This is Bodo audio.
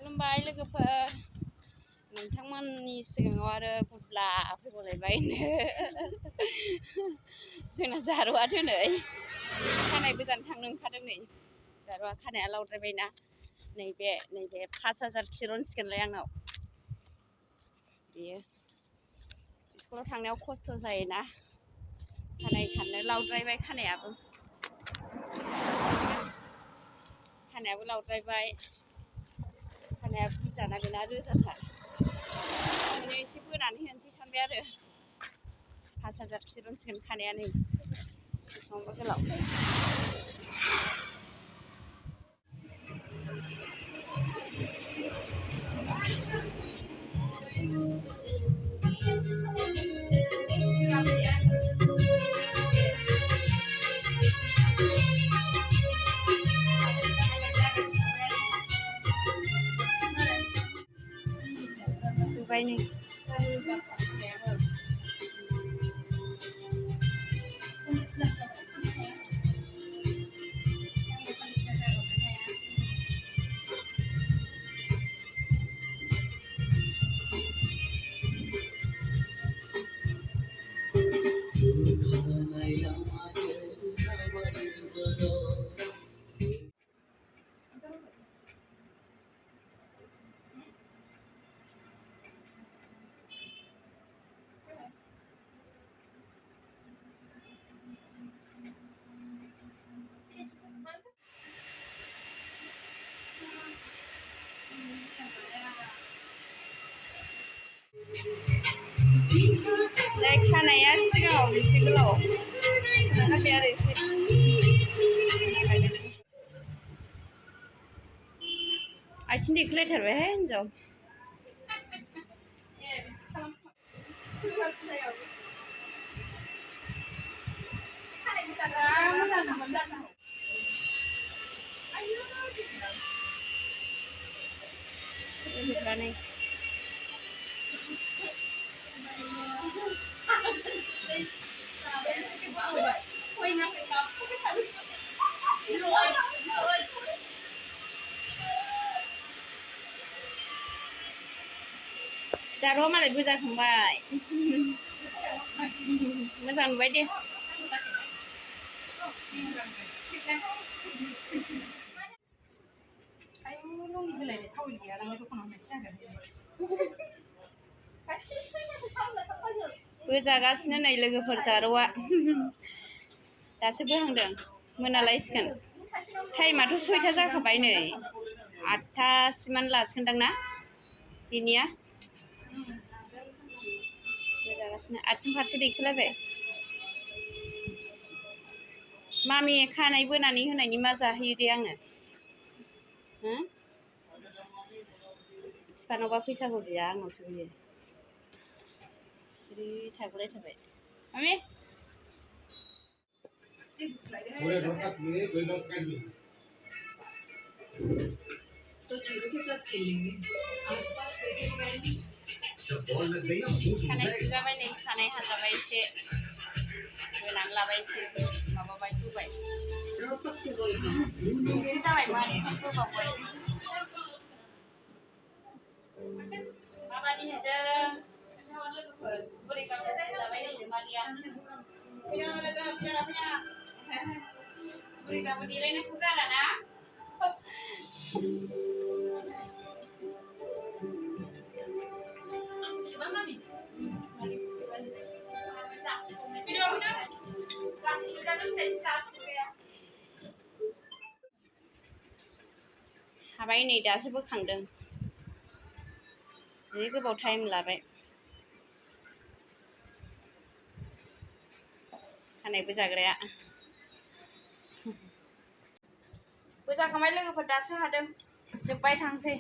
खुलुमबाय लोगोफोर नोंथांमोननि सिगाङाव आरो गुब्ला फैबावलायबायनो जोंना जारुआ दिनै खानाय गोजान थांनो ओंखारदों नै जारुआ खानाया लावद्रायबायना नैबे 5000 खिरनसिगोनलाय आंनाव बेयो स्कुलाव थांनायाव खस्थ' जायोना खानाय खाननो लावद्रायबाय खानायाबो लावद्रायबाय खानाया बुरजाना बेना रोजाथार ओंखायनो एसे बोनानै होनोसै सानबाय आरो 5000 खिरनसिगोन खानाया नै बेसेबांबा गोलाव सुबाय नै खानाया सिगाङाव एसे गोलाव सोनानै आरो एसे आथिं देख्लायथारबायहाय हिनजाव लोगोफ्रानै जारुआ मालाय बोजाखांबाय मोजां नुबाय दे बोजागासिनो नै लोगोफोर जारुआ दासो बोहांदों मोनालायसिगोन टाइमाथ' 6टा जाखाबाय नै 8टासिमानो लासिगोनदां ना बेनिया बोजागासिनो आथिं फारसे दैखोलायबाय मामि खानाय बोनानै होनायनि मा जाहोयो दे आंनो हो बिफानावबा फैसाखौ बिया आंनावसो बियो सिरि थागुलायथारबाय मामि तो चूरों के साथ खेलेंगे आसपास देखेंगे खानाय सुजाबाय नै खानाय हाजाबाय एसे बोनानै लाबाय एसे माबाबाय होबाय जाबायमोन होबावबाय माबानि होदों लोगोफोर बोरैबा जाबाय नै मादैया बोरैबाबो देलायनायखौ गाराना हाबाय नै दासो बोखांदों जि गोबाव टाइम लाबाय खानाय बोजाग्राया बोजाखांबाय लोगोफोर दासो हादों जोब्बाय थांसै